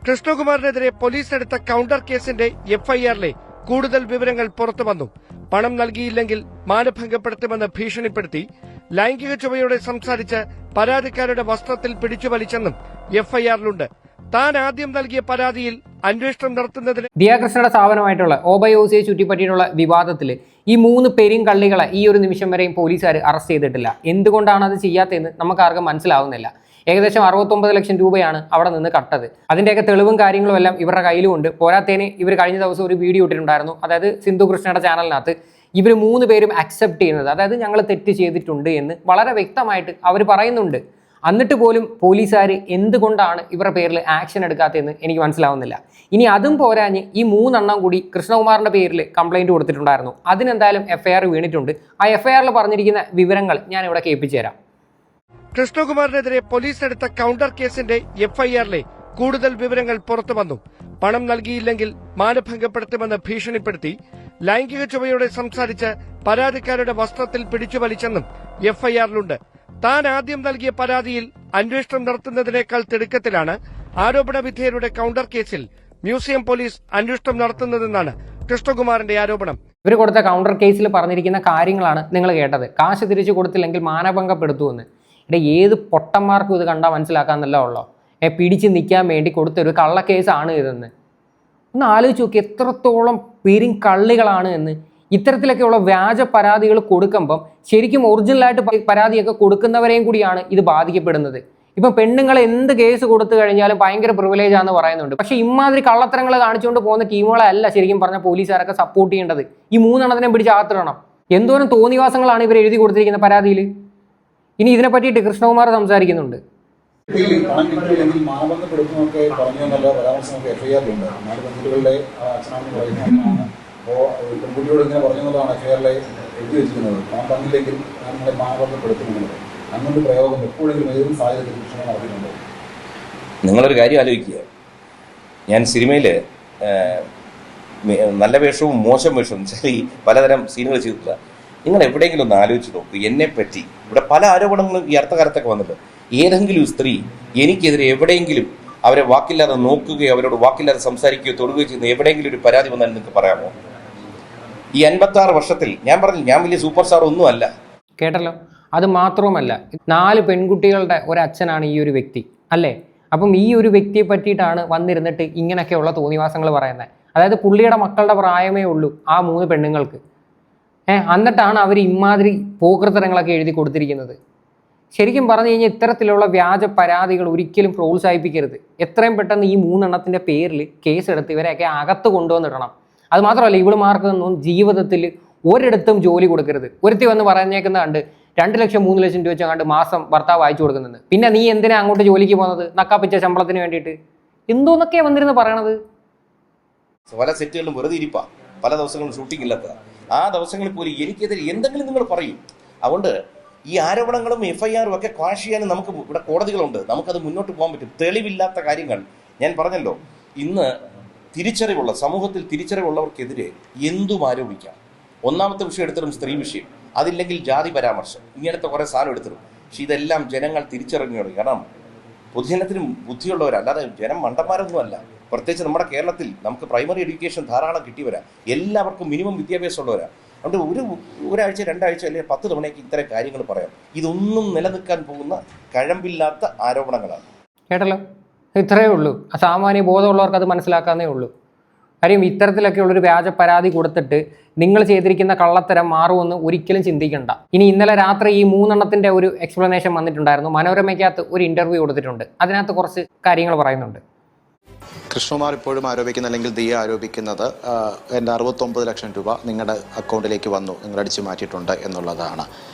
കൃഷ്ണകുമാറിനെതിരെ police എടുത്ത counter കേസിന്റെ എഫ്ഐആറിലെ കൂടുതൽ വിവരങ്ങൾ പുറത്തുവന്നു. പണം നൽകിയില്ലെങ്കിൽ മാനഭംഗപ്പെടുത്തുമെന്ന് ഭീഷണിപ്പെടുത്തി ലൈംഗിക ചുവയോടെ സംസാരിച്ച് പരാതിക്കാരുടെ വസ്ത്രത്തിൽ പിടിച്ചുവലിച്ചെന്നും എഫ്ഐആറിലുണ്ട്. താൻ ആദ്യം നൽകിയ പരാതിയിൽ അന്വേഷണം നടത്തുന്നതിന് ദിയാകൃഷ്ണയുടെ സ്ഥാപനമായിട്ടുള്ള ഓബയോസിയെ ചുറ്റിപ്പറ്റിയിട്ടുള്ള വിവാദത്തിൽ ഈ 3 പെരിങ്കള്ളികളെ ഈ ഒരു നിമിഷം വരെയും പോലീസുകാർ അറസ്റ്റ് ചെയ്തിട്ടില്ല. എന്തുകൊണ്ടാണ് അത് ചെയ്യാത്തതെന്ന് നമുക്ക് ആർക്കും മനസ്സിലാവുന്നില്ല. ഏകദേശം 69 ലക്ഷം രൂപയാണ് അവിടെ നിന്ന് കട്ടത്. അതിൻ്റെയൊക്കെ തെളിവും കാര്യങ്ങളും എല്ലാം ഇവരുടെ കയ്യിലുമുണ്ട്. പോരാത്തേന് ഇവർ കഴിഞ്ഞ ദിവസം ഒരു വീഡിയോ ഇട്ടിട്ടുണ്ടായിരുന്നു. അതായത് സിന്ധു കൃഷ്ണയുടെ ചാനലിനകത്ത് ഇവർ 3 പേരും അക്സെപ്റ്റ് ചെയ്യുന്നത്, അതായത് ഞങ്ങൾ തെറ്റ് ചെയ്തിട്ടുണ്ട് എന്ന് വളരെ വ്യക്തമായിട്ട് അവർ പറയുന്നുണ്ട്. എന്നിട്ട് പോലും പോലീസുകാർ എന്തുകൊണ്ടാണ് ഇവരുടെ പേരിൽ ആക്ഷൻ എടുക്കാത്തതെന്ന് എനിക്ക് മനസ്സിലാവുന്നില്ല. ഇനി അതും പോരാഞ്ഞ് ഈ 3 എണ്ണം കൂടി കൃഷ്ണകുമാറിന്റെ പേരിൽ കംപ്ലൈന്റ് കൊടുത്തിട്ടുണ്ടായിരുന്നു. അതിനെന്തായാലും എഫ്ഐആർ വീണിട്ടുണ്ട്. ആ എഫ്ഐആറിൽ പറഞ്ഞിരിക്കുന്ന വിവരങ്ങൾ ഞാൻ ഇവിടെ കേൾപ്പിച്ചു തരാം. കൃഷ്ണകുമാറിനെതിരെ പോലീസ് എടുത്ത കൌണ്ടർ കേസിന്റെ എഫ്ഐആറിലെ കൂടുതൽ വിവരങ്ങൾ പുറത്തുവന്നു. പണം നൽകിയില്ലെങ്കിൽ മാനഭംഗപ്പെടുത്തുമെന്ന് ഭീഷണിപ്പെടുത്തി ലൈംഗിക ചുവയോടെ സംസാരിച്ച് പരാതിക്കാരുടെ വസ്ത്രത്തിൽ പിടിച്ചുവലിച്ചെന്നും എഫ്ഐആറിലുണ്ട്. താൻ ആദ്യം നൽകിയ പരാതിയിൽ അന്വേഷണം നടത്തുന്നതിനേക്കാൾ തിടുക്കത്തിലാണ് ആരോപണ വിധേയരുടെ കൌണ്ടർ കേസിൽ മ്യൂസിയം പോലീസ് അന്വേഷണം നടത്തുന്നതെന്നാണ് കൃഷ്ണകുമാറിന്റെ ആരോപണം. ഇവർ കൊടുത്ത കൌണ്ടർ കേസിൽ പറഞ്ഞിരിക്കുന്ന കാര്യങ്ങളാണ് നിങ്ങൾ കേട്ടത്. കാശ് തിരിച്ചു കൊടുത്തില്ലെങ്കിൽ മാനഭംഗപ്പെടുത്തുമെന്ന്. ഇവിടെ ഏത് പൊട്ടന്മാർക്കും ഇത് കണ്ടാൽ മനസ്സിലാക്കാന്നല്ല ഉള്ളോ. പിടിച്ച് നിൽക്കാൻ വേണ്ടി കൊടുത്തൊരു കള്ളക്കേസാണ് ഇതെന്ന്. ഒന്ന് ആലോചിച്ച് നോക്കി, എത്രത്തോളം പെരിങ്കള്ളികളാണ് എന്ന്. ഇത്തരത്തിലൊക്കെയുള്ള വ്യാജ പരാതികൾ കൊടുക്കുമ്പം ശരിക്കും ഒറിജിനലായിട്ട് പരാതിയൊക്കെ കൊടുക്കുന്നവരെയും കൂടിയാണ് ഇത് ബാധിക്കപ്പെടുന്നത്. ഇപ്പം പെണ്ണുങ്ങളെ എന്ത് കേസ് കൊടുത്തു കഴിഞ്ഞാലും ഭയങ്കര പ്രിവിലേജ് ആണെന്ന് പറയുന്നുണ്ട്. പക്ഷെ ഇമാതിരി കള്ളത്തരങ്ങൾ കാണിച്ചുകൊണ്ട് പോകുന്ന ടീമുകളെ അല്ല ശരിക്കും പറഞ്ഞ പോലീസുകാരൊക്കെ സപ്പോർട്ട് ചെയ്യേണ്ടത്. ഈ 3 എണ്ണത്തിനെ പിടിച്ച് അകത്തിടണം. എന്തോരം തോന്നിവാസങ്ങളാണ് ഇവർ എഴുതി കൊടുത്തിരിക്കുന്ന പരാതിയിൽ. ഇനി ഇതിനെ പറ്റിയിട്ട് കൃഷ്ണകുമാർ സംസാരിക്കുന്നുണ്ട്. പെൺകുട്ടിയോട് ഇങ്ങനെ പറഞ്ഞതാണ് കേരളയെ എഴുതി വെച്ചിരുന്നത്. ഞാൻ തന്നില്ലെങ്കിൽ ഞാൻ നിങ്ങളെ മാനഭംഗപ്പെടുത്തുന്നത്. അങ്ങനൊരു പ്രയോഗം എപ്പോഴെങ്കിലും ഏതും സാഹചര്യത്തിൽ കൃഷ്ണ നടത്തിയിട്ടുണ്ട്. നിങ്ങളൊരു കാര്യം ആലോചിക്കുക. ഞാൻ സിനിമയിൽ നല്ല വേഷവും മോശം വേഷവും ശരി പലതരം സീനുകൾ ചെയ്തിട്ടില്ല. നിങ്ങൾ എവിടെയെങ്കിലും ഒന്ന് ആലോചിച്ച് നോക്കൂ. എന്നെപ്പറ്റി ഇവിടെ പല ആരോപണങ്ങളും ഈ അടുത്ത കാലത്തൊക്കെ വന്നിട്ട് ഏതെങ്കിലും സ്ത്രീ എനിക്കെതിരെ എവിടെയെങ്കിലും അവരെ വാക്കില്ലാതെ നോക്കുകയോ അവരോട് വാക്കില്ലാതെ സംസാരിക്കുകയോ തൊടുകയോ ചെയ്യുന്ന എവിടെയെങ്കിലും ഒരു പരാതി വന്നാൽ നിങ്ങൾക്ക് പറയാമോ? ഈ 56 വർഷത്തിൽ ഞാൻ പറഞ്ഞു, ഞാൻ വലിയ സൂപ്പർ സ്റ്റാർ ഒന്നും അല്ല. കേട്ടല്ലോ. അത് മാത്രവുമല്ല, 4 പെൺകുട്ടികളുടെ ഒരച്ഛനാണ് ഈ ഒരു വ്യക്തി അല്ലേ. അപ്പം ഈ ഒരു വ്യക്തിയെ പറ്റിയിട്ടാണ് വന്നിരുന്നിട്ട് ഇങ്ങനെയൊക്കെയുള്ള തോന്നിവാസങ്ങൾ പറയുന്നത്. അതായത് പുള്ളിയുടെ മക്കളുടെ പ്രായമേ ഉള്ളൂ ആ 3 പെണ്ണുങ്ങൾക്ക്. എന്നിട്ടാണ് അവർ ഇമാതിരി പോകൃത്തരങ്ങളൊക്കെ എഴുതി കൊടുത്തിരിക്കുന്നത്. ശരിക്കും പറഞ്ഞു കഴിഞ്ഞാൽ ഇത്തരത്തിലുള്ള വ്യാജ പരാതികൾ ഒരിക്കലും പ്രോത്സാഹിപ്പിക്കരുത്. എത്രയും പെട്ടെന്ന് ഈ 3 എണ്ണത്തിൻ്റെ പേരിൽ കേസെടുത്ത് ഇവരെയൊക്കെ അകത്ത് കൊണ്ടുവന്നിടണം. അത് മാത്രമല്ല, ഇവളുമാർക്കൊന്നും ജീവിതത്തിൽ ഒരിടത്തും ജോലി കൊടുക്കരുത്. ഒരുത്തി വന്ന് പറഞ്ഞേക്കുന്ന കണ്ട് 2 ലക്ഷം 3 ലക്ഷം രൂപ വെച്ച് കണ്ട് മാസം ഭർത്താവ് അയച്ചു കൊടുക്കുന്നുണ്ട്. പിന്നെ നീ എന്തിനാ അങ്ങോട്ട് ജോലിക്ക് പോകുന്നത്? നക്കാപ്പിച്ച ശമ്പളത്തിന് വേണ്ടിയിട്ട് എന്തോന്നൊക്കെയാണ് വന്നിരുന്ന് പറയണത്. പല സെറ്റുകളിലും വെറുതെ ഇരിപ്പാ, പല ദിവസങ്ങളും ഷൂട്ടിംഗ് ഇല്ലാത്ത ആ ദിവസങ്ങളിൽ പോലും എനിക്കെതിരെ എന്തെങ്കിലും നിങ്ങൾ പറയും. അതുകൊണ്ട് ഈ ആരോപണങ്ങളും എഫ്ഐആറും ഒക്കെ ക്വാഷ് ചെയ്യാനും നമുക്ക് ഇവിടെ കോടതികളുണ്ട്. നമുക്കത് മുന്നോട്ട് പോകാൻ പറ്റും. തെളിവില്ലാത്ത കാര്യങ്ങൾ ഞാൻ പറഞ്ഞല്ലോ. ഇന്ന് തിരിച്ചറിവുള്ള സമൂഹത്തിൽ തിരിച്ചറിവുള്ളവർക്കെതിരെ എന്തും ആരോപിക്കാം. ഒന്നാമത്തെ വിഷയം എടുത്തിടും സ്ത്രീ വിഷയം, അതില്ലെങ്കിൽ ജാതി പരാമർശം, ഇങ്ങനത്തെ കുറേ സാധനം എടുത്തിടും. പക്ഷെ ഇതെല്ലാം ജനങ്ങൾ തിരിച്ചറിഞ്ഞു. കാരണം പൊതുജനത്തിനും ബുദ്ധിയുള്ളവരാ, അല്ലാതെ ജനം മണ്ടന്മാരൊന്നും അല്ല. പ്രത്യേകിച്ച് നമ്മുടെ കേരളത്തിൽ നമുക്ക് പ്രൈമറി എഡ്യൂക്കേഷൻ ധാരാളം കിട്ടിയവരാ, എല്ലാവർക്കും മിനിമം വിദ്യാഭ്യാസം ഉള്ളവരാ. അതുകൊണ്ട് ഒരാഴ്ച 2 ആഴ്ച അല്ലെങ്കിൽ 10 തവണയ്ക്ക് ഇത്തരം കാര്യങ്ങൾ പറയാം. ഇതൊന്നും നിലനിൽക്കാൻ പോകുന്ന കഴമ്പില്ലാത്ത ആരോപണങ്ങളാണ്. കേട്ടല്ലോ, ഇത്രയേ ഉള്ളൂ. സാമാന്യ ബോധമുള്ളവർക്ക് അത് മനസ്സിലാക്കാന്നേ ഉള്ളൂ. കാര്യം ഇത്തരത്തിലൊക്കെ ഉള്ളൊരു വ്യാജ പരാതി കൊടുത്തിട്ട് നിങ്ങൾ ചെയ്തിരിക്കുന്ന കള്ളത്തരം മാറുമെന്ന് ഒരിക്കലും ചിന്തിക്കണ്ട. ഇനി ഇന്നലെ രാത്രി ഈ 3 എണ്ണത്തിൻ്റെ ഒരു എക്സ്പ്ലനേഷൻ വന്നിട്ടുണ്ടായിരുന്നു. മനോരമയ്ക്കകത്ത് ഒരു ഇൻ്റർവ്യൂ കൊടുത്തിട്ടുണ്ട്. അതിനകത്ത് കുറച്ച് കാര്യങ്ങൾ പറയുന്നുണ്ട്. കൃഷ്ണകുമാർ ഇപ്പോഴും ആരോപിക്കുന്ന, അല്ലെങ്കിൽ ദിയ ആരോപിക്കുന്നത് എൻ്റെ 69 ലക്ഷം രൂപ നിങ്ങളുടെ അക്കൗണ്ടിലേക്ക് വന്നു, നിങ്ങൾ അടിച്ചു മാറ്റിയിട്ടുണ്ട് എന്നുള്ളതാണ്.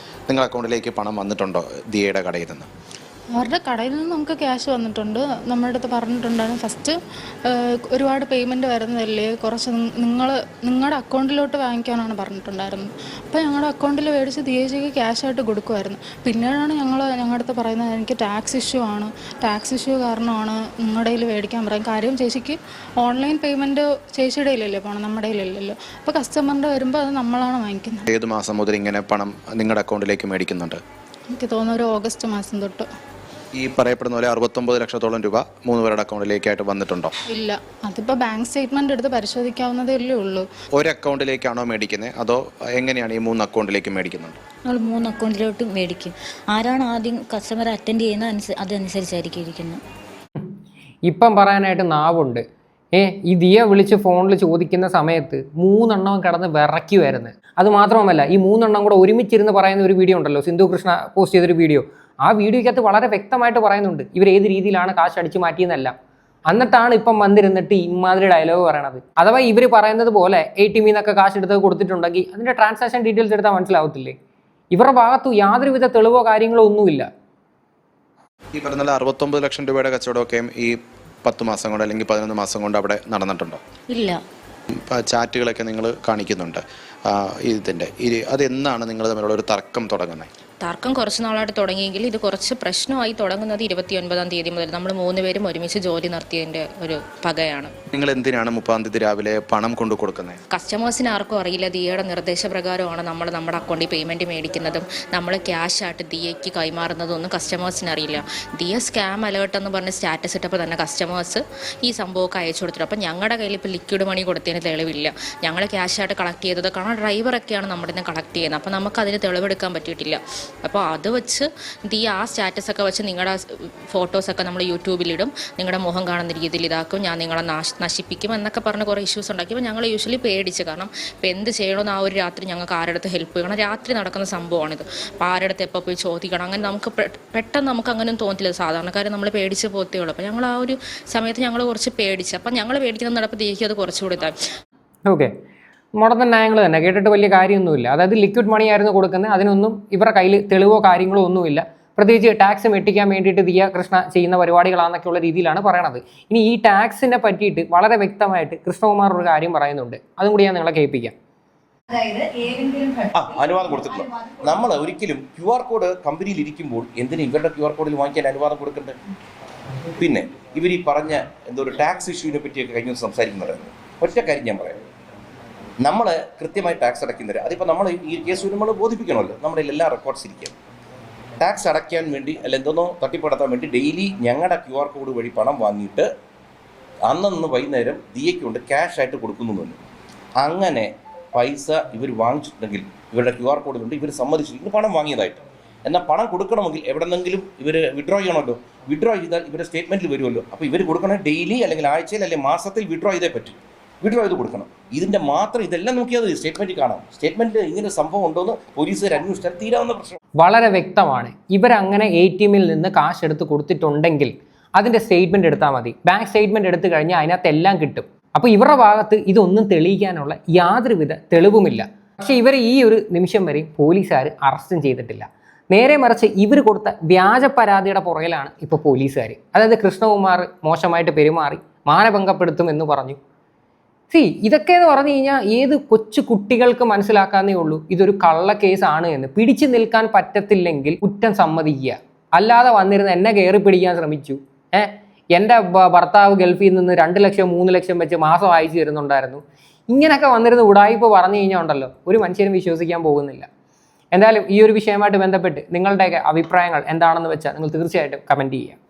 നിങ്ങളുടെ അക്കൗണ്ടിലേക്ക് പണം വന്നിട്ടുണ്ടോ ദിയയുടെ കടയിൽ നിന്ന്? അവരുടെ കടയിൽ നിന്ന് നമുക്ക് ക്യാഷ് വന്നിട്ടുണ്ട്. നമ്മുടെ അടുത്ത് പറഞ്ഞിട്ടുണ്ടായിരുന്നു ഫസ്റ്റ് ഒരുപാട് പേയ്മെൻറ്റ് വരുന്നതല്ലേ, കുറച്ച് നിങ്ങളുടെ അക്കൗണ്ടിലോട്ട് വാങ്ങിക്കാനാണ് പറഞ്ഞിട്ടുണ്ടായിരുന്നത്. അപ്പോൾ ഞങ്ങളുടെ അക്കൗണ്ടിൽ മേടിച്ച് ദിയേച്ചിക്ക് ക്യാഷായിട്ട് കൊടുക്കുമായിരുന്നു. പിന്നീടാണ് ഞങ്ങളുടെ അടുത്ത് പറയുന്നത് എനിക്ക് ടാക്സ് ഇഷ്യൂ കാരണമാണ് നിങ്ങളുടെ കയ്യിൽ മേടിക്കാൻ പറയും. കാര്യം ചേച്ചിക്ക് ഓൺലൈൻ പേയ്മെൻറ്റ് ചേച്ചിയുടെ കയ്യിലല്ലേ പോകണം, നമ്മുടെ കയ്യിലല്ലല്ലോ. അപ്പോൾ കസ്റ്റമറിൻ്റെ വരുമ്പോൾ അത് നമ്മളാണ് വാങ്ങിക്കുന്നത്. ഏത് മാസം മുതൽ ഇങ്ങനെ പണം നിങ്ങളുടെ അക്കൗണ്ടിലേക്ക് മേടിക്കുന്നുണ്ട്? എനിക്ക് തോന്നുന്നു ഒരു ഓഗസ്റ്റ് മാസം തൊട്ട്. ഈ പറയപ്പെടുന്ന പോലെ 69 ലക്ഷത്തോളം രൂപ 3 പേരുടെ അക്കൗണ്ടിലേക്കായിട്ട് വന്നിട്ടുണ്ടോ? ഇല്ല, അതിപ്പോൾ ബാങ്ക് സ്റ്റേറ്റ്മെന്റ് എടുത്ത് പരിശോധിക്കാവുന്നതേ ഉള്ളൂ. ഒരു അക്കൗണ്ടിലേക്കാണോ മേടിക്കുന്നത് അതോ എങ്ങനെയാണ് ഈ 3 അക്കൗണ്ടിലേക്ക് മേടിക്കുന്നുണ്ട്? നമ്മൾ 3 അക്കൗണ്ടിലോട്ട് മേടിക്കും. ആരാണ് ആദ്യം കസ്റ്റമർ അറ്റൻഡ് ചെയ്യുന്നത് അതനുസരിച്ചായിരിക്കും ഇരിക്കുന്നത്. ഇപ്പം പറയാനായിട്ട് നാവുണ്ട്. ഈ ദിയ വിളിച്ച് ഫോണിൽ ചോദിക്കുന്ന സമയത്ത് 3 എണ്ണവും കിടന്ന് വിറയ്ക്കുമായിരുന്നു. അത് മാത്രമല്ല, ഈ 3 എണ്ണം കൂടെ ഒരുമിച്ചിരുന്ന് പറയുന്ന ഒരു വീഡിയോ ഉണ്ടല്ലോ, സിന്ധു കൃഷ്ണ പോസ്റ്റ് ചെയ്തൊരു വീഡിയോ. ആ വീഡിയോയ്ക്കകത്ത് വളരെ വ്യക്തമായിട്ട് പറയുന്നുണ്ട് ഇവർ ഏത് രീതിയിലാണ് കാശ് അടിച്ചു മാറ്റിയെന്നല്ല. എന്നിട്ടാണ് ഇപ്പം വന്നിരുന്നിട്ട് ഇമാതിരി ഡയലോഗ് പറയണത്. അഥവാ ഇവർ പറയുന്നത് പോലെ ATM നിന്നൊക്കെ കാശ് എടുത്ത് കൊടുത്തിട്ടുണ്ടെങ്കിൽ അതിൻ്റെ ട്രാൻസാക്ഷൻ ഡീറ്റെയിൽസ് എടുത്താൽ മനസ്സിലാവത്തില്ലേ? ഇവരുടെ ഭാഗത്തു യാതൊരുവിധ തെളിവോ കാര്യങ്ങളോ ഒന്നുമില്ല. ഈ പറഞ്ഞ 69 ലക്ഷം രൂപയുടെ കച്ചവടമൊക്കെ ഈ 10 മാസം കൊണ്ട് അല്ലെങ്കിൽ 11 മാസം കൊണ്ട് അവിടെ നടന്നിട്ടുണ്ടോ? ഇല്ല. ചാറ്റുകളൊക്കെ നിങ്ങൾ കാണിക്കുന്നുണ്ട്. അതെന്നാണ് നിങ്ങൾ തമ്മിലുള്ള ഒരു തർക്കം തുടങ്ങുന്നത്? തർക്കം കുറച്ച് നാളായിട്ട് തുടങ്ങിയെങ്കിൽ ഇത് കുറച്ച് പ്രശ്നമായി തുടങ്ങുന്നത് 29-ാം തീയതി മുതൽ. നമ്മൾ 3 പേരും ഒരുമിച്ച് ജോലി നടത്തിയതിൻ്റെ ഒരു പകയാണ്. നിങ്ങൾ എന്തിനാണ് 30-ാം തീയതി രാവിലെ പണം കൊണ്ടു കൊടുക്കുന്നത്? കസ്റ്റമേഴ്സിന് ആർക്കും അറിയില്ല. ദിയയുടെ നിർദ്ദേശപ്രകാരമാണ് നമ്മൾ നമ്മുടെ അക്കൗണ്ടിൽ പേയ്മെൻറ്റ് മേടിക്കുന്നതും നമ്മൾ ക്യാഷ് ആയിട്ട് ദിയയ്ക്ക് കൈമാറുന്നതൊന്നും കസ്റ്റമേഴ്സിന് അറിയില്ല. ദിയ സ്കാം അലേർട്ട് എന്ന് പറഞ്ഞ് സ്റ്റാറ്റസ് ഇട്ടപ്പോൾ തന്നെ കസ്റ്റമേഴ്സ് ഈ സംഭവമൊക്കെ അയച്ചു കൊടുത്തിട്ട്. അപ്പം ഞങ്ങളുടെ കയ്യിൽ ഇപ്പോൾ ലിക്വിഡ് മണി കൊടുത്തതിന് തെളിവില്ല. ഞങ്ങൾ ക്യാഷ് ആയിട്ട് കളക്ട് ചെയ്തത് കാരണം ഡ്രൈവറൊക്കെയാണ് നമ്മുടെ നിന്ന് കളക്ട് ചെയ്യുന്നത്. അപ്പോൾ നമുക്കതിന് തെളിവെടുക്കാൻ പറ്റിയിട്ടില്ല. അപ്പോൾ അത് വെച്ച് ദിയ ആ സ്റ്റാറ്റസൊക്കെ വെച്ച് നിങ്ങളുടെ ഫോട്ടോസൊക്കെ നമ്മൾ യൂട്യൂബിലിടും, നിങ്ങളുടെ മുഖം കാണുന്ന രീതിയിൽ ഇതാക്കും, ഞാൻ നിങ്ങളെ നശിപ്പിക്കും എന്നൊക്കെ പറഞ്ഞ് കുറേ ഇഷ്യൂസ് ഉണ്ടാക്കിയപ്പോൾ ഞങ്ങൾ യൂഷ്വലി പേടിച്ച്. കാരണം ഇപ്പോൾ എന്ത് ചെയ്യണമെന്ന് ആ ഒരു രാത്രി ഞങ്ങൾക്ക് ആരുടെ ഹെൽപ്പ് ചെയ്യണം. രാത്രി നടക്കുന്ന സംഭവമാണിത്. അപ്പോൾ ആരുടെ അടുത്ത് എപ്പോൾ പോയി ചോദിക്കണം, അങ്ങനെ നമുക്ക് പെട്ടെന്ന് നമുക്ക് അങ്ങനെയൊന്നും തോന്നില്ല. സാധാരണക്കാർ നമ്മൾ പേടിച്ച് പോത്തേ ഉള്ളൂ. അപ്പോൾ ഞങ്ങൾ ആ ഒരു സമയത്ത് ഞങ്ങൾ കുറച്ച് പേടിച്ച്. അപ്പം ഞങ്ങൾ പേടിക്കുന്ന നടപ്പ് ദിയയ്ക്ക് അത് കുറച്ചുകൂടി ഇതായി. ഓക്കെ, മുടന്തൻ ന്യായങ്ങൾ തന്നെ, കേട്ടിട്ട് വലിയ കാര്യമൊന്നുമില്ല. അതായത് ലിക്വിഡ് മണി ആയിരുന്നു കൊടുക്കുന്നത്, അതിനൊന്നും ഇവരുടെ കയ്യിൽ തെളിവോ കാര്യങ്ങളോ ഒന്നുമില്ല. പ്രത്യേകിച്ച് ടാക്സ് മെട്ടിക്കാൻ വേണ്ടിയിട്ട് ദിയ കൃഷ്ണ ചെയ്യുന്ന പരിപാടികളാണെന്നൊക്കെയുള്ള രീതിയിലാണ് പറയണത്. ഇനി ഈ ടാക്സിനെ പറ്റിയിട്ട് വളരെ വ്യക്തമായിട്ട് കൃഷ്ണകുമാർ ഒരു കാര്യം പറയുന്നുണ്ട്, അതും കൂടി ഞാൻ നിങ്ങളെ കേൾപ്പിക്കാം. അനുവാദം കൊടുത്തിട്ടില്ല. നമ്മൾ ഒരിക്കലും QR കോഡ് കമ്പനിയിൽ ഇരിക്കുമ്പോൾ എന്തിനും ഇവരുടെ QR കോഡിൽ വാങ്ങിക്കാൻ അനുവാദം കൊടുക്കണ്ടേ? പിന്നെ ഇവർ ഈ പറഞ്ഞ എന്തോ ഒരു ടാക്സ് ഇഷ്യൂവിനെ പറ്റിയൊക്കെ കഴിഞ്ഞ ദിവസം സംസാരിക്കുന്നുണ്ടായിരുന്നു. ഒറ്റ കാര്യം ഞാൻ പറയാം, നമ്മൾ കൃത്യമായി ടാക്സ് അടയ്ക്കുന്നവർ, അതിപ്പോൾ നമ്മൾ ഈ കേസ് നമ്മൾ ബോധിപ്പിക്കണമല്ലോ, നമ്മുടെ എല്ലാ റെക്കോർഡ്സ് ഇരിക്കും. ടാക്സ് അടയ്ക്കാൻ വേണ്ടി അല്ല എന്തോന്നോ തട്ടിപ്പടത്താൻ വേണ്ടി ഡെയിലി ഞങ്ങളുടെ QR കോഡ് വഴി പണം വാങ്ങിയിട്ട് അന്നന്ന് വൈകുന്നേരം ദിയയ്ക്കുണ്ട് ക്യാഷ് ആയിട്ട് കൊടുക്കുന്നു. അങ്ങനെ പൈസ ഇവർ വാങ്ങിച്ചിട്ടുണ്ടെങ്കിൽ ഇവരുടെ QR കോഡിലുണ്ട്, ഇവർ സമ്മതിച്ചിരിക്കുന്നു പണം വാങ്ങിയതായിട്ട്. എന്നാൽ പണം കൊടുക്കണമെങ്കിൽ എവിടെന്നെങ്കിലും ഇവർ വിഡ്രോ ചെയ്യണമല്ലോ. വിഡ്രോ ചെയ്താൽ ഇവരുടെ സ്റ്റേറ്റ്മെൻറ്റിൽ വരുമല്ലോ. അപ്പോൾ ഇവർ കൊടുക്കണേ ഡെയിലി അല്ലെങ്കിൽ ആഴ്ചയിൽ അല്ലെങ്കിൽ മാസത്തിൽ വിഡ്രോ ചെയ്തേ പറ്റും. വിഡ്രോ ചെയ്ത് കൊടുക്കണം. ഇതിൻ്റെ മാത്രം ഇതെല്ലാം നോക്കിയാൽ സ്റ്റേറ്റ്മെൻറ്റിൽ കാണാം. സ്റ്റേറ്റ്മെൻറ്റിൽ ഇങ്ങനെ സംഭവം ഉണ്ടോയെന്ന് പോലീസുകാർ അന്വേഷിച്ചാൽ തീരാവുന്ന പ്രശ്നം. വളരെ വ്യക്തമാണ്. ഇവരങ്ങനെ ATM നിന്ന് കാശ് എടുത്ത് കൊടുത്തിട്ടുണ്ടെങ്കിൽ അതിൻ്റെ സ്റ്റേറ്റ്മെൻറ്റ് എടുത്താൽ മതി. ബാങ്ക് സ്റ്റേറ്റ്മെൻറ്റ് എടുത്തു കഴിഞ്ഞാൽ അതിനകത്ത് എല്ലാം കിട്ടും. അപ്പോൾ ഇവരുടെ ഭാഗത്ത് ഇതൊന്നും തെളിയിക്കാനുള്ള യാതൊരുവിധ തെളിവുമില്ല. പക്ഷേ ഇവരെ ഈ ഒരു നിമിഷം വരെ പോലീസുകാർ അറസ്റ്റും ചെയ്തിട്ടില്ല. നേരെ മറിച്ച് ഇവർ കൊടുത്ത വ്യാജ പരാതിയുടെ പുറകിലാണ് ഇപ്പോൾ പോലീസുകാർ. അതായത് കൃഷ്ണകുമാർ മോശമായിട്ട് പെരുമാറി, മാനഭംഗപ്പെടുത്തും എന്ന് പറഞ്ഞു. ഇതൊക്കെ എന്ന് പറഞ്ഞു കഴിഞ്ഞാൽ ഏത് കൊച്ചു കുട്ടികൾക്ക് മനസ്സിലാക്കാന്നേ ഉള്ളൂ ഇതൊരു കള്ള കേസാണ് എന്ന്. പിടിച്ചു നിൽക്കാൻ പറ്റത്തില്ലെങ്കിൽ കുറ്റം സമ്മതിക്കുക. അല്ലാതെ വന്നിരുന്ന് എന്നെ കയറി പിടിക്കാൻ ശ്രമിച്ചു, എൻ്റെ ഭർത്താവ് ഗൾഫിൽ നിന്ന് 2 ലക്ഷം 3 ലക്ഷം വെച്ച് മാസം അയച്ചു തരുന്നുണ്ടായിരുന്നു, ഇങ്ങനെയൊക്കെ വന്നിരുന്ന് ഉടായിപ്പ് പറഞ്ഞു കഴിഞ്ഞാൽ ഉണ്ടല്ലോ ഒരു മനുഷ്യനും വിശ്വസിക്കാൻ പോകുന്നില്ല. എന്തായാലും ഈ ഒരു വിഷയമായിട്ട് ബന്ധപ്പെട്ട് നിങ്ങളുടെയൊക്കെ അഭിപ്രായങ്ങൾ എന്താണെന്ന് വെച്ചാൽ നിങ്ങൾ തീർച്ചയായിട്ടും കമൻറ്റ് ചെയ്യുക.